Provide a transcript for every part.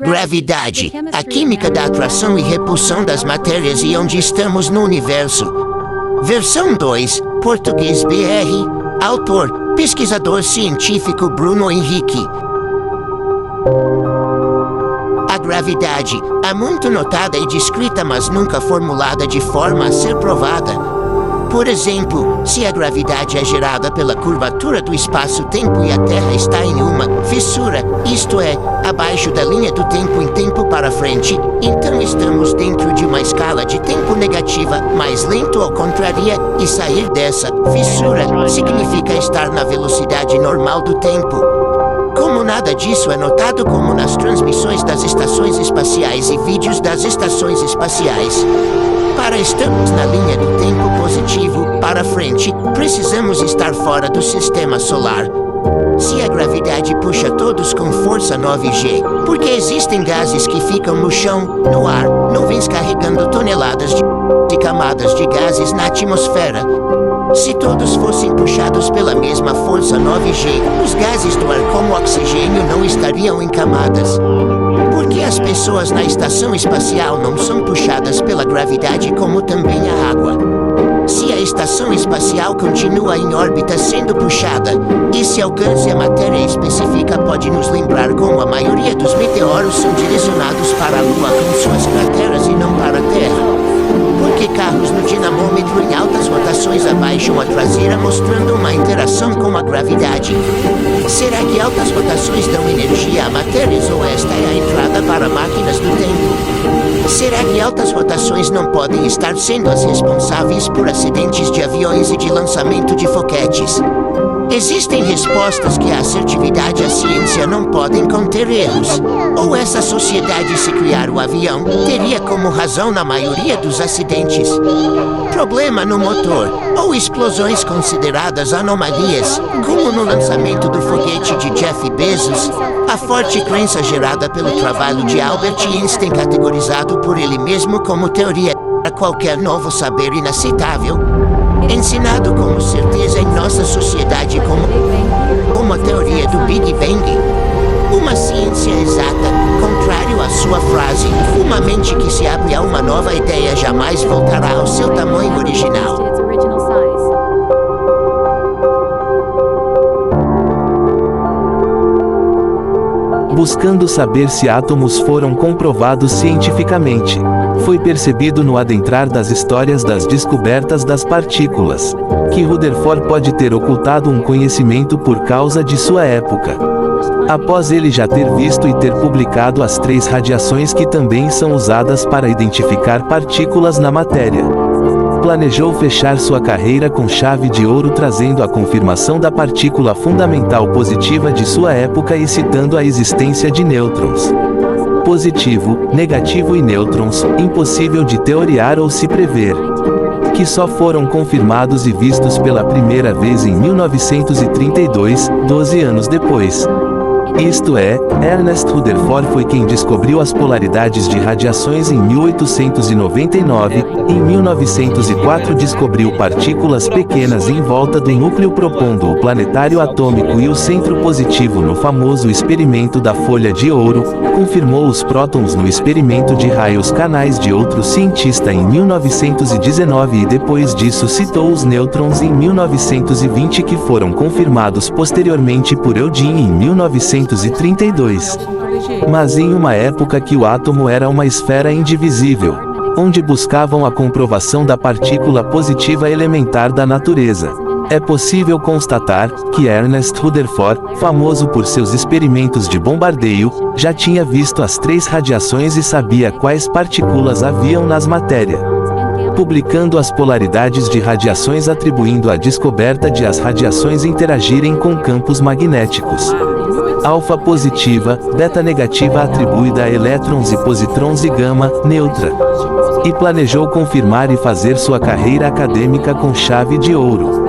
Gravidade, a química da atração e repulsão das matérias e onde estamos no universo. Versão 2, português BR, autor, pesquisador científico Bruno Henrique. A gravidade é muito notada e descrita, mas nunca formulada de forma a ser provada. Por exemplo, se a gravidade é gerada pela curvatura do espaço-tempo e a Terra está em uma fissura, isto é, abaixo da linha do tempo em tempo para frente, então estamos dentro de uma escala de tempo negativa, mais lento ou contrária, e sair dessa fissura significa estar na velocidade normal do tempo. Como nada disso é notado como nas transmissões das estações espaciais e vídeos das estações espaciais. Para estarmos na linha do tempo positivo, para frente, precisamos estar fora do sistema solar. Se a gravidade puxa todos com força 9G, porque existem gases que ficam no chão, no ar, nuvens carregando toneladas de camadas de gases na atmosfera. Se todos fossem puxados pela mesma força 9G, os gases do ar como oxigênio não estariam em camadas. Porque as pessoas na estação espacial não são puxadas pela gravidade como também a água. Se a estação espacial continua em órbita sendo puxada, esse alcance à matéria específica pode nos lembrar como a maioria dos meteoros são direcionados para a Lua com suas crateras e não para a Terra. Porque carros no dinamômetro em altas rotações abaixam a traseira mostrando uma interação com a gravidade. Será que altas rotações dão energia a matérias ou esta é a entrada para máquinas do tempo? Será que altas rotações não podem estar sendo as responsáveis por acidentes de aviões e de lançamento de foguetes? Existem respostas que a assertividade e a ciência não podem conter erros. Ou essa sociedade, se criar o avião, teria como razão na maioria dos acidentes problema no motor, ou explosões consideradas anomalias, como no lançamento do foguete de Jeff Bezos, a forte crença gerada pelo trabalho de Albert Einstein, categorizado por ele mesmo como teoria a qualquer novo saber inaceitável, ensinado como certeza em nossa sociedade como a teoria do Big Bang. Uma ciência exata, contrário à sua frase, uma mente que se abre a uma nova ideia jamais voltará ao seu tamanho original. Buscando saber se átomos foram comprovados cientificamente, foi percebido no adentrar das histórias das descobertas das partículas, que Rutherford pode ter ocultado um conhecimento por causa de sua época. Após ele já ter visto e ter publicado as 3 radiações que também são usadas para identificar partículas na matéria, planejou fechar sua carreira com chave de ouro, trazendo a confirmação da partícula fundamental positiva de sua época e citando a existência de nêutrons. Positivo, negativo e nêutrons, impossível de teoriar ou se prever, que só foram confirmados e vistos pela primeira vez em 1932, 12 anos depois. Isto é, Ernest Rutherford foi quem descobriu as polaridades de radiações em 1899, em 1904 descobriu partículas pequenas em volta do núcleo, propondo o planetário atômico e o centro positivo no famoso experimento da folha de ouro, confirmou os prótons no experimento de raios canais de outro cientista em 1919 e depois disso citou os nêutrons em 1920, que foram confirmados posteriormente por Eugene em 1932. Mas em uma época que o átomo era uma esfera indivisível, onde buscavam a comprovação da partícula positiva elementar da natureza, é possível constatar que Ernest Rutherford, famoso por seus experimentos de bombardeio, já tinha visto as 3 radiações e sabia quais partículas haviam nas matérias, publicando as polaridades de radiações, atribuindo a descoberta de as radiações interagirem com campos magnéticos. Alfa positiva, beta negativa atribuída a elétrons e positrons e gama, neutra. E planejou confirmar e fazer sua carreira acadêmica com chave de ouro,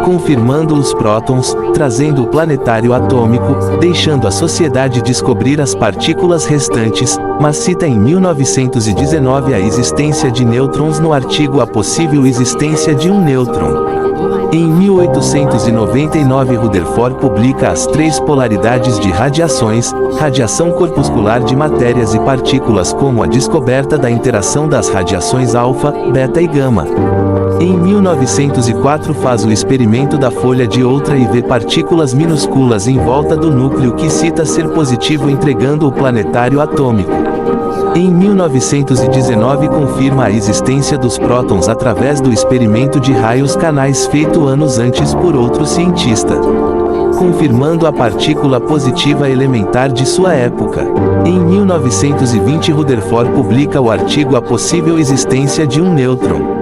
confirmando os prótons, trazendo o planetário atômico, deixando a sociedade descobrir as partículas restantes, mas cita em 1919 a existência de nêutrons no artigo A Possível Existência de um Nêutron. Em 1899 Rutherford publica As Três Polaridades de Radiações, radiação corpuscular de matérias e partículas como a descoberta da interação das radiações alfa, beta e gama. Em 1904 faz o experimento da folha de outra e vê partículas minúsculas em volta do núcleo que cita ser positivo entregando o planetário atômico. Em 1919 confirma a existência dos prótons através do experimento de raios canais feito anos antes por outro cientista, confirmando a partícula positiva elementar de sua época. Em 1920 Rutherford publica o artigo A Possível Existência de um Nêutron.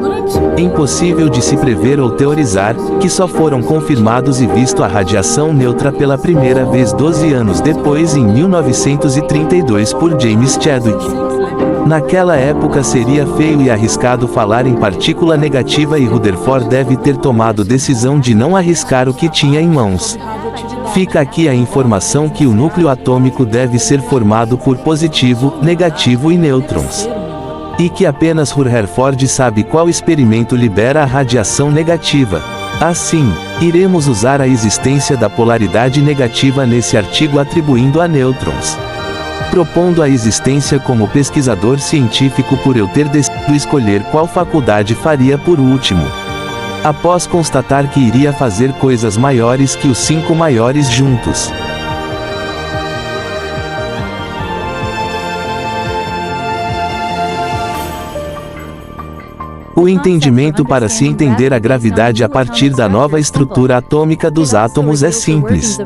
Impossível de se prever ou teorizar, que só foram confirmados e visto a radiação neutra pela primeira vez 12 anos depois em 1932 por James Chadwick. Naquela época seria feio e arriscado falar em partícula negativa e Rutherford deve ter tomado decisão de não arriscar o que tinha em mãos. Fica aqui a informação que o núcleo atômico deve ser formado por positivo, negativo e nêutrons. E que apenas Rutherford sabe qual experimento libera a radiação negativa. Assim, iremos usar a existência da polaridade negativa nesse artigo atribuindo a nêutrons. Propondo a existência como pesquisador científico por eu ter decidido escolher qual faculdade faria por último. Após constatar que iria fazer coisas maiores que os 5 maiores juntos. O entendimento para se entender a gravidade a partir da nova estrutura atômica dos átomos é simples.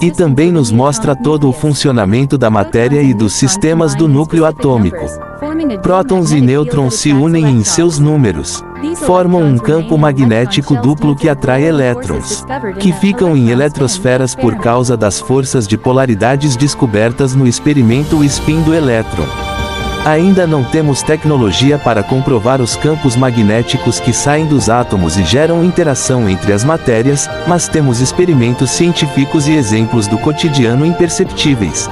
E também nos mostra todo o funcionamento da matéria e dos sistemas do núcleo atômico. Prótons e nêutrons se unem em seus números. Formam um campo magnético duplo que atrai elétrons, que ficam em eletrosferas por causa das forças de polaridades descobertas no experimento spin do elétron. Ainda não temos tecnologia para comprovar os campos magnéticos que saem dos átomos e geram interação entre as matérias, mas temos experimentos científicos e exemplos do cotidiano imperceptíveis.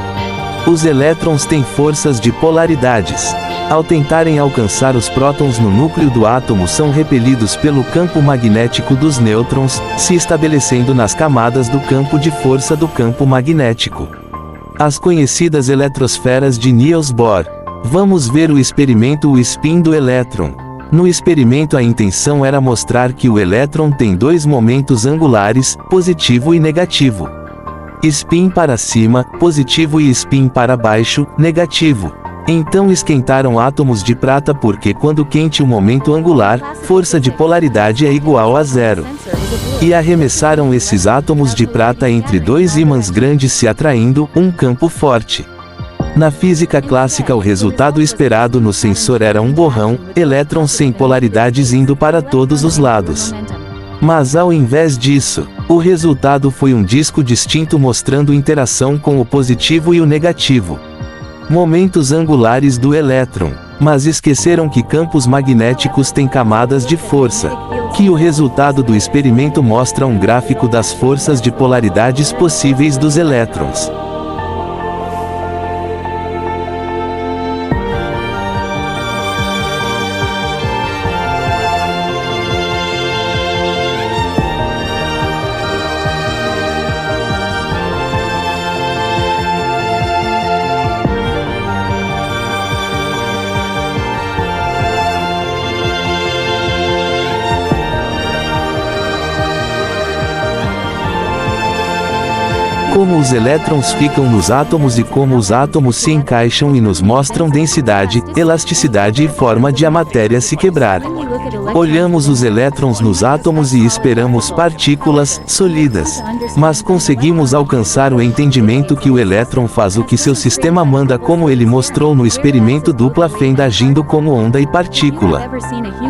Os elétrons têm forças de polaridades. Ao tentarem alcançar os prótons no núcleo do átomo são repelidos pelo campo magnético dos nêutrons, se estabelecendo nas camadas do campo de força do campo magnético. As conhecidas eletrosferas de Niels Bohr. Vamos ver o experimento O spin do elétron. No experimento a intenção era mostrar que o elétron tem dois momentos angulares, positivo e negativo. Spin para cima, positivo e spin para baixo, negativo. Então esquentaram átomos de prata porque quando quente o momento angular, força de polaridade é igual a 0. E arremessaram esses átomos de prata entre dois ímãs grandes se atraindo um campo forte. Na física clássica o resultado esperado no sensor era um borrão, elétrons sem polaridades indo para todos os lados. Mas ao invés disso, o resultado foi um disco distinto mostrando interação com o positivo e o negativo. Momentos angulares do elétron. Mas esqueceram que campos magnéticos têm camadas de força. Que o resultado do experimento mostra um gráfico das forças de polaridades possíveis dos elétrons. Como os elétrons ficam nos átomos e como os átomos se encaixam e nos mostram densidade, elasticidade e forma de a matéria se quebrar. Olhamos os elétrons nos átomos e esperamos partículas sólidas. Mas conseguimos alcançar o entendimento que o elétron faz o que seu sistema manda, como ele mostrou no experimento dupla fenda agindo como onda e partícula.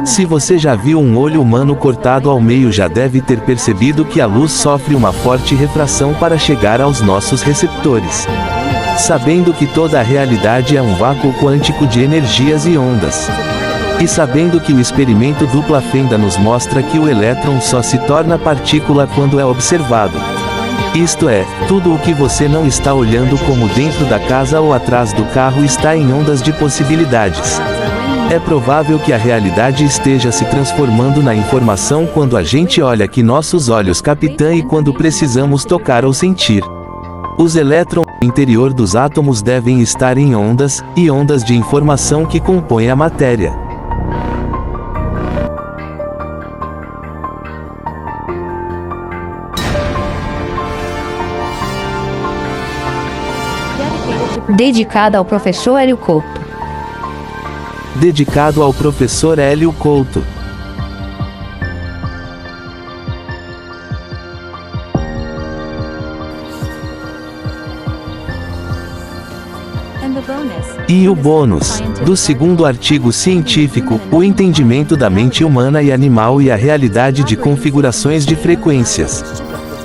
Se você já viu um olho humano cortado ao meio já deve ter percebido que a luz sofre uma forte refração para chegar aos nossos receptores. Sabendo que toda a realidade é um vácuo quântico de energias e ondas. E sabendo que o experimento dupla fenda nos mostra que o elétron só se torna partícula quando é observado. Isto é, tudo o que você não está olhando como dentro da casa ou atrás do carro está em ondas de possibilidades. É provável que a realidade esteja se transformando na informação quando a gente olha que nossos olhos captam e quando precisamos tocar ou sentir. Os elétrons no interior dos átomos devem estar em ondas, e ondas de informação que compõem a matéria. Dedicada ao professor Hélio Couto. Dedicado ao professor Hélio Couto. E o bônus do segundo artigo científico, o entendimento da mente humana e animal e a realidade de configurações de frequências.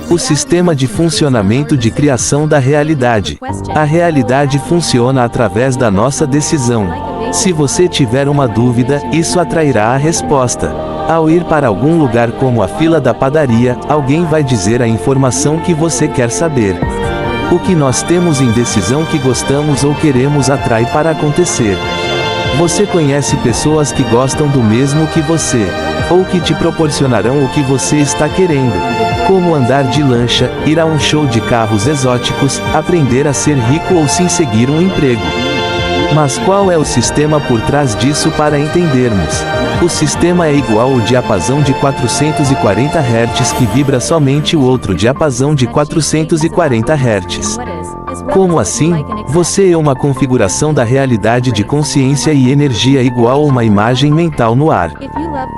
O sistema de funcionamento de criação da realidade. A realidade funciona através da nossa decisão. Se você tiver uma dúvida, isso atrairá a resposta. Ao ir para algum lugar como a fila da padaria, alguém vai dizer a informação que você quer saber. O que nós temos em decisão que gostamos ou queremos atrai para acontecer. Você conhece pessoas que gostam do mesmo que você, ou que te proporcionarão o que você está querendo. Como andar de lancha, ir a um show de carros exóticos, aprender a ser rico ou sim seguir um emprego. Mas qual é o sistema por trás disso para entendermos? O sistema é igual ao diapasão de 440 Hz que vibra somente o outro diapasão de 440 Hz. Como assim? Você é uma configuração da realidade de consciência e energia igual a uma imagem mental no ar.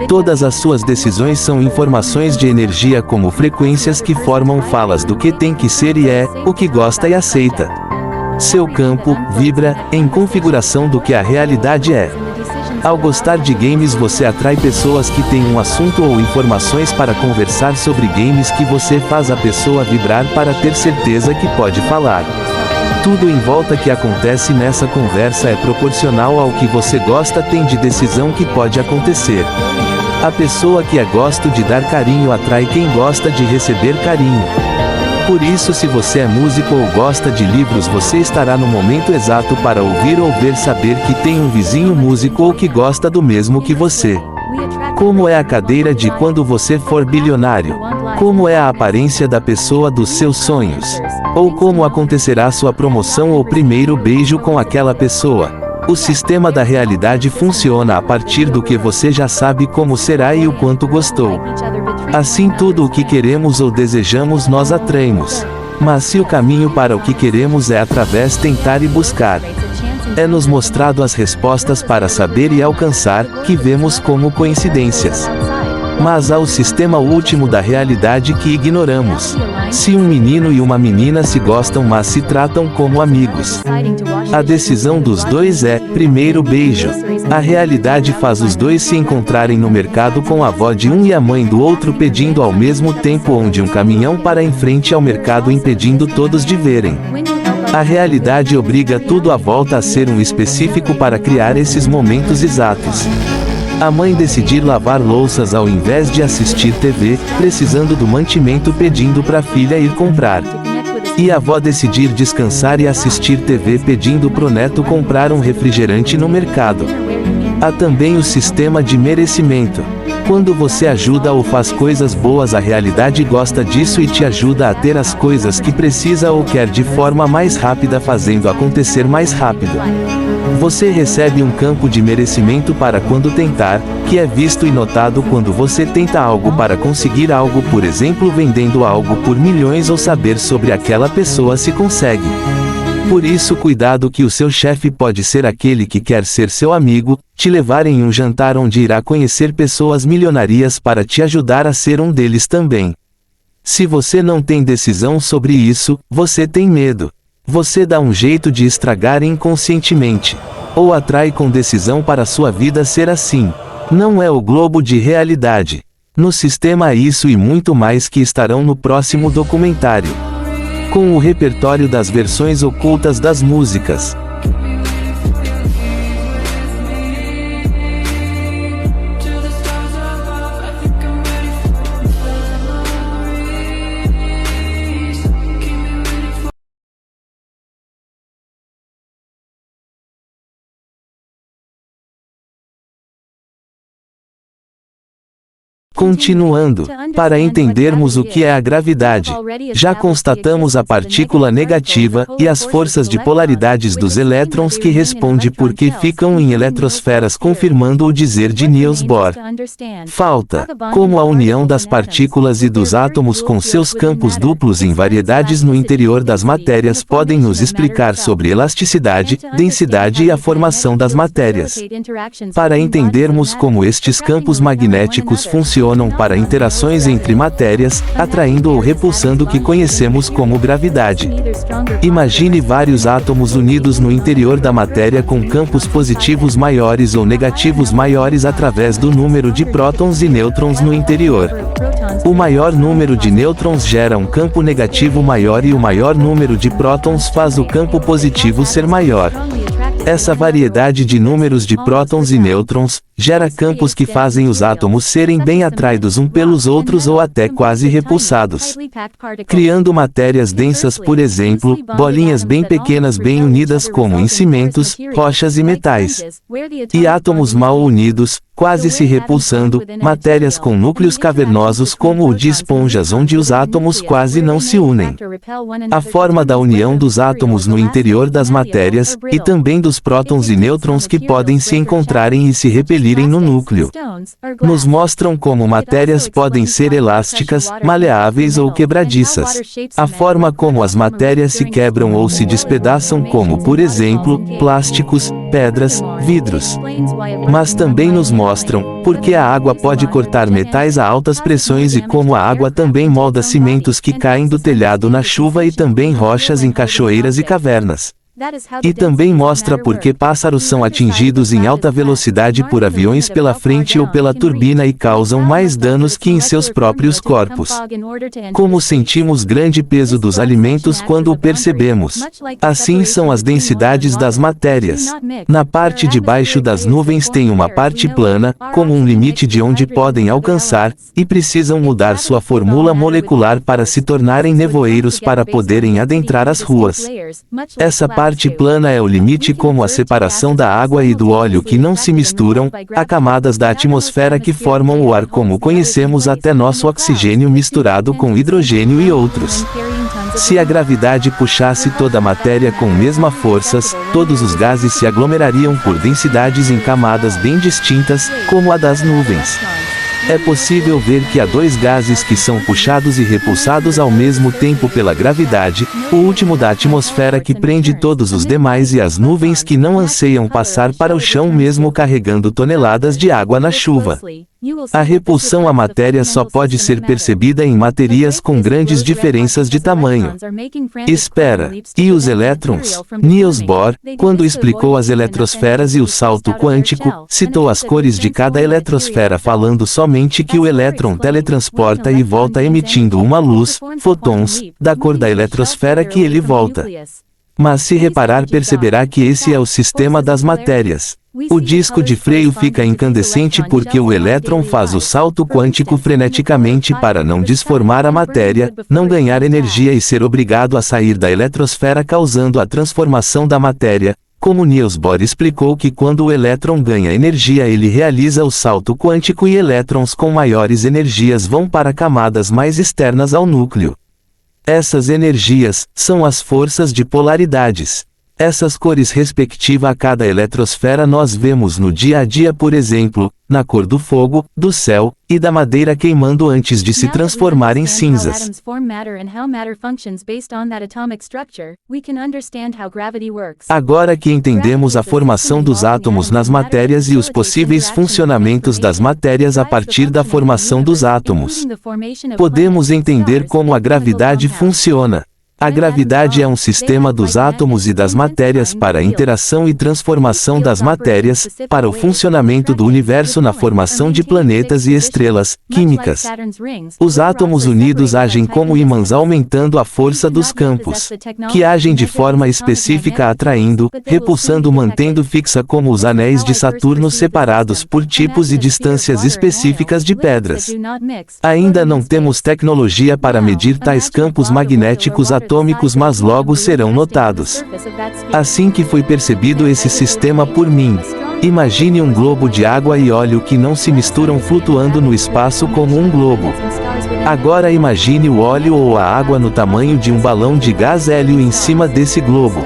Todas as suas decisões são informações de energia como frequências que formam falas do que tem que ser e é, o que gosta e aceita. Seu campo vibra em configuração do que a realidade é. Ao gostar de games você atrai pessoas que têm um assunto ou informações para conversar sobre games que você faz a pessoa vibrar para ter certeza que pode falar. Tudo em volta que acontece nessa conversa é proporcional ao que você gosta tem de decisão que pode acontecer. A pessoa que gosta de dar carinho atrai quem gosta de receber carinho. Por isso, se você é músico ou gosta de livros, você estará no momento exato para ouvir ou ver saber que tem um vizinho músico ou que gosta do mesmo que você. Como é a cadeira de quando você for bilionário? Como é a aparência da pessoa dos seus sonhos? Ou como acontecerá sua promoção ou primeiro beijo com aquela pessoa? O sistema da realidade funciona a partir do que você já sabe como será e o quanto gostou. Assim, tudo o que queremos ou desejamos nós atraímos. Mas se o caminho para o que queremos é através tentar e buscar, é-nos mostrado as respostas para saber e alcançar, que vemos como coincidências. Mas há o sistema último da realidade que ignoramos. Se um menino e uma menina se gostam mas se tratam como amigos, a decisão dos dois é, primeiro beijo. A realidade faz os dois se encontrarem no mercado com a avó de um e a mãe do outro pedindo ao mesmo tempo onde um caminhão para em frente ao mercado impedindo todos de verem. A realidade obriga tudo à volta a ser um específico para criar esses momentos exatos. A mãe decidir lavar louças ao invés de assistir TV, precisando do mantimento pedindo para a filha ir comprar. E a avó decidir descansar e assistir TV pedindo pro neto comprar um refrigerante no mercado. Há também o sistema de merecimento. Quando você ajuda ou faz coisas boas, a realidade gosta disso e te ajuda a ter as coisas que precisa ou quer de forma mais rápida, fazendo acontecer mais rápido. Você recebe um campo de merecimento para quando tentar, que é visto e notado quando você tenta algo para conseguir algo, por exemplo, vendendo algo por milhões ou saber sobre aquela pessoa se consegue. Por isso, cuidado que o seu chefe pode ser aquele que quer ser seu amigo, te levar em um jantar onde irá conhecer pessoas milionárias para te ajudar a ser um deles também. Se você não tem decisão sobre isso, você tem medo. Você dá um jeito de estragar inconscientemente. Ou atrai com decisão para sua vida ser assim. Não é o globo de realidade. No sistema há isso e muito mais que estarão no próximo documentário. Com o repertório das versões ocultas das músicas. Continuando, para entendermos o que é a gravidade, já constatamos a partícula negativa e as forças de polaridades dos elétrons que responde por que ficam em eletrosferas, confirmando o dizer de Niels Bohr. Falta, como a união das partículas e dos átomos com seus campos duplos em variedades no interior das matérias podem nos explicar sobre elasticidade, densidade e a formação das matérias. Para entendermos como estes campos magnéticos funcionam para interações entre matérias, atraindo ou repulsando o que conhecemos como gravidade. Imagine vários átomos unidos no interior da matéria com campos positivos maiores ou negativos maiores através do número de prótons e nêutrons no interior. O maior número de nêutrons gera um campo negativo maior e o maior número de prótons faz o campo positivo ser maior. Essa variedade de números de prótons e nêutrons gera campos que fazem os átomos serem bem atraídos uns pelos outros ou até quase repulsados, criando matérias densas, por exemplo, bolinhas bem pequenas bem unidas como em cimentos, rochas e metais, e átomos mal unidos, quase se repulsando, matérias com núcleos cavernosos como o de esponjas onde os átomos quase não se unem. A forma da união dos átomos no interior das matérias, e também dos prótons e nêutrons que podem se encontrarem e se repelirem no núcleo, nos mostram como matérias podem ser elásticas, maleáveis ou quebradiças. A forma como as matérias se quebram ou se despedaçam, como por exemplo, plásticos, pedras, vidros. Mas também nos mostram porque a água pode cortar metais a altas pressões e como a água também molda cimentos que caem do telhado na chuva e também rochas em cachoeiras e cavernas. E também mostra por que pássaros são atingidos em alta velocidade por aviões pela frente ou pela turbina e causam mais danos que em seus próprios corpos. Como sentimos grande peso dos alimentos quando o percebemos. Assim são as densidades das matérias. Na parte de baixo das nuvens tem uma parte plana, como um limite de onde podem alcançar, e precisam mudar sua fórmula molecular para se tornarem nevoeiros para poderem adentrar as ruas. Essa parte plana é o limite, como a separação da água e do óleo que não se misturam, a camadas da atmosfera que formam o ar como conhecemos até nosso oxigênio misturado com hidrogênio e outros. Se a gravidade puxasse toda a matéria com mesmas forças, todos os gases se aglomerariam por densidades em camadas bem distintas, como a das nuvens. É possível ver que há dois gases que são puxados e repulsados ao mesmo tempo pela gravidade, o último da atmosfera que prende todos os demais e as nuvens que não anseiam passar para o chão mesmo carregando toneladas de água na chuva. A repulsão à matéria só pode ser percebida em materias com grandes diferenças de tamanho. Espera, e os elétrons? Niels Bohr, quando explicou as eletrosferas e o salto quântico, citou as cores de cada eletrosfera falando somente que o elétron teletransporta e volta emitindo uma luz, fotons, da cor da eletrosfera que ele volta. Mas se reparar perceberá que esse é o sistema das matérias. O disco de freio fica incandescente porque o elétron faz o salto quântico freneticamente para não desformar a matéria, não ganhar energia e ser obrigado a sair da eletrosfera causando a transformação da matéria. Como Niels Bohr explicou que quando o elétron ganha energia ele realiza o salto quântico e elétrons com maiores energias vão para camadas mais externas ao núcleo. Essas energias são as forças de polaridades. Essas cores respectiva a cada eletrosfera nós vemos no dia a dia, por exemplo, na cor do fogo, do céu, e da madeira queimando antes de se transformar em cinzas. Agora que entendemos a formação dos átomos nas matérias e os possíveis funcionamentos das matérias a partir da formação dos átomos, podemos entender como a gravidade funciona. A gravidade é um sistema dos átomos e das matérias para a interação e transformação das matérias, para o funcionamento do universo na formação de planetas e estrelas químicas. Os átomos unidos agem como ímãs aumentando a força dos campos, que agem de forma específica atraindo, repulsando mantendo fixa como os anéis de Saturno separados por tipos e distâncias específicas de pedras. Ainda não temos tecnologia para medir tais campos magnéticos atômicos, mas logo serão notados. Assim que foi percebido esse sistema por mim Imagine um globo de água e óleo que não se misturam flutuando no espaço como um globo. Agora imagine o óleo ou a água no tamanho de um balão de gás hélio em cima desse globo.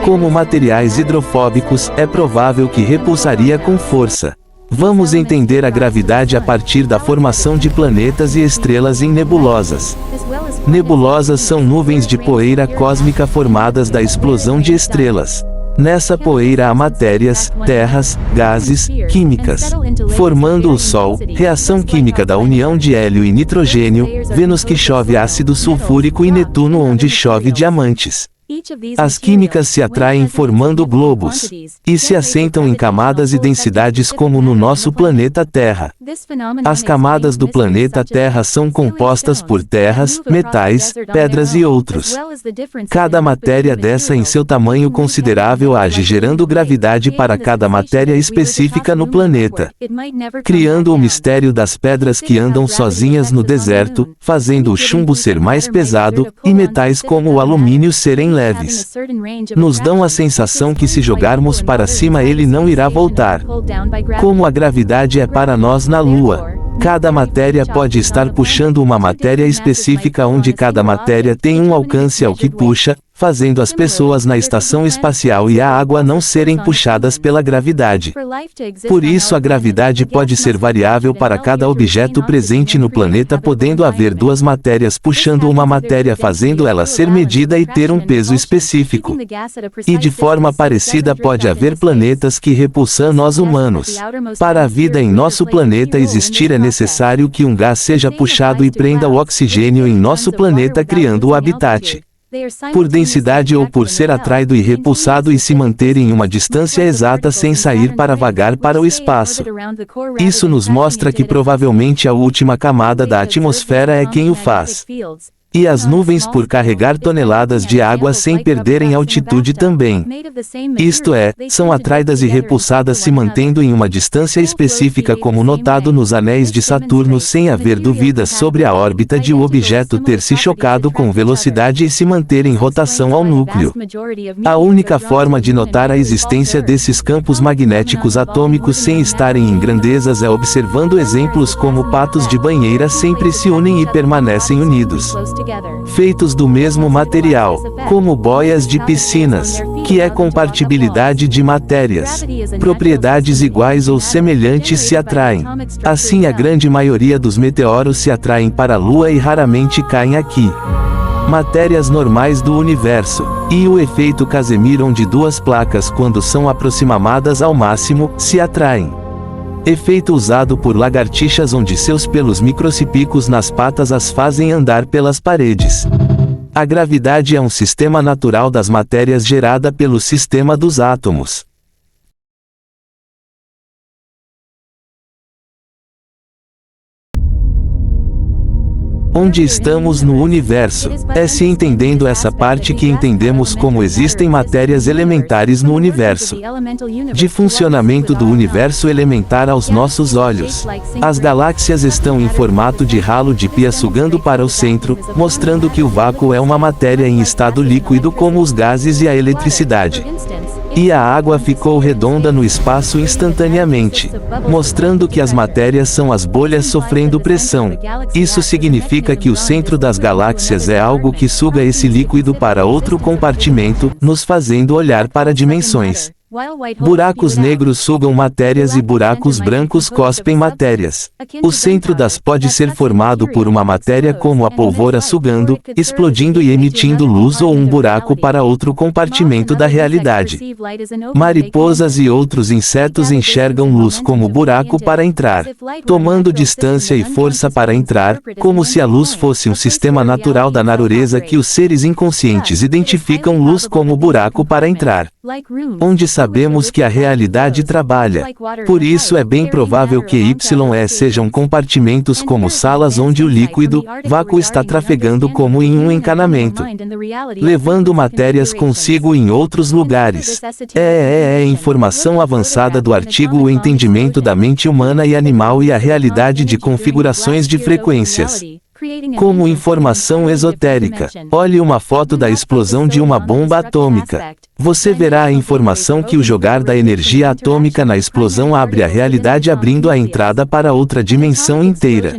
Como materiais hidrofóbicos, é provável que repulsaria com força. Vamos entender a gravidade a partir da formação de planetas e estrelas em nebulosas. Nebulosas são nuvens de poeira cósmica formadas da explosão de estrelas. Nessa poeira há matérias, terras, gases, químicas. Formando o Sol, reação química da união de hélio e nitrogênio, Vênus que chove ácido sulfúrico e Netuno onde chove diamantes. As químicas se atraem formando globos, e se assentam em camadas e densidades como no nosso planeta Terra. As camadas do planeta Terra são compostas por terras, metais, pedras e outros. Cada matéria dessa em seu tamanho considerável age gerando gravidade para cada matéria específica no planeta, criando o mistério das pedras que andam sozinhas no deserto, fazendo o chumbo ser mais pesado, e metais como o alumínio serem leves. Nos dão a sensação que se jogarmos para cima ele não irá voltar. Como a gravidade é para nós na Lua. Cada matéria pode estar puxando uma matéria específica onde cada matéria tem um alcance ao que puxa, fazendo as pessoas na estação espacial e a água não serem puxadas pela gravidade. Por isso a gravidade pode ser variável para cada objeto presente no planeta, podendo haver duas matérias puxando uma matéria fazendo ela ser medida e ter um peso específico. E de forma parecida pode haver planetas que repulsam nós humanos. Para a vida em nosso planeta existir é necessário que um gás seja puxado e prenda o oxigênio em nosso planeta criando o habitat. Por densidade ou por ser atraído e repulsado e se manter em uma distância exata sem sair para vagar para o espaço. Isso nos mostra que provavelmente a última camada da atmosfera é quem o faz. E as nuvens por carregar toneladas de água sem perderem altitude também. Isto é, são atraídas e repulsadas se mantendo em uma distância específica como notado nos anéis de Saturno sem haver dúvidas sobre a órbita de o objeto ter se chocado com velocidade e se manter em rotação ao núcleo. A única forma de notar a existência desses campos magnéticos atômicos sem estarem em grandezas é observando exemplos como patos de banheira sempre se unem e permanecem unidos. Feitos do mesmo material, como boias de piscinas, que é compartibilidade de matérias. Propriedades iguais ou semelhantes se atraem. Assim a grande maioria dos meteoros se atraem para a Lua e raramente caem aqui. Matérias normais do universo, e o efeito Casimir onde duas placas quando são aproximadas ao máximo, se atraem. Efeito usado por lagartixas onde seus pelos microscópicos nas patas as fazem andar pelas paredes. A gravidade é um sistema natural das matérias gerada pelo sistema dos átomos. Onde estamos no universo? É se entendendo essa parte que entendemos como existem matérias elementares no universo. De funcionamento do universo elementar aos nossos olhos. As galáxias estão em formato de ralo de pia sugando para o centro, mostrando que o vácuo é uma matéria em estado líquido como os gases e a eletricidade. E a água ficou redonda no espaço instantaneamente, mostrando que as matérias são as bolhas sofrendo pressão. Isso significa que o centro das galáxias é algo que suga esse líquido para outro compartimento, nos fazendo olhar para dimensões. Buracos negros sugam matérias e buracos brancos cospem matérias. O centro das pode ser formado por uma matéria como a pólvora sugando, explodindo e emitindo luz ou um buraco para outro compartimento da realidade. Mariposas e outros insetos enxergam luz como buraco para entrar, tomando distância e força para entrar, como se a luz fosse um sistema natural da natureza que os seres inconscientes identificam luz como buraco para entrar. Onde sabemos que a realidade trabalha. Por isso é bem provável que YE sejam compartimentos como salas onde o líquido, vácuo está trafegando como em um encanamento, levando matérias consigo em outros lugares. Informação avançada do artigo O entendimento da mente humana e animal e a realidade de configurações de frequências. Como informação esotérica, olhe uma foto da explosão de uma bomba atômica. Você verá a informação que o jogar da energia atômica na explosão abre a realidade, abrindo a entrada para outra dimensão inteira.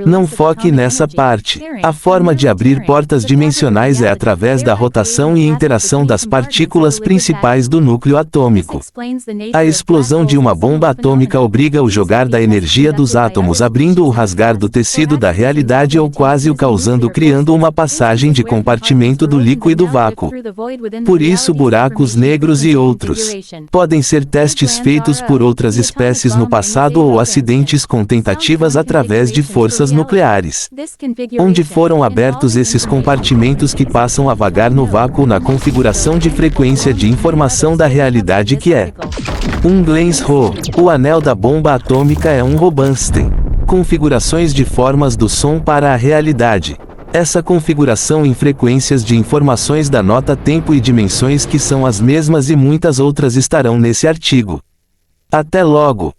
Não foque nessa parte. A forma de abrir portas dimensionais é através da rotação e interação das partículas principais do núcleo atômico. A explosão de uma bomba atômica obriga o jogar da energia dos átomos, abrindo o rasgar do tecido da realidade ou quase o causando, criando uma passagem de compartimento do líquido vácuo. Por isso, buracos negros e outros podem ser testes feitos por outras espécies no passado ou acidentes com tentativas através de forças nucleares, onde foram abertos esses compartimentos que passam a vagar no vácuo na configuração de frequência de informação da realidade que é um Glenn-Roe. O anel da bomba atômica é um Rubinstein. Configurações de formas do som para a realidade. Essa configuração em frequências de informações da nota tempo e dimensões que são as mesmas e muitas outras estarão nesse artigo. Até logo!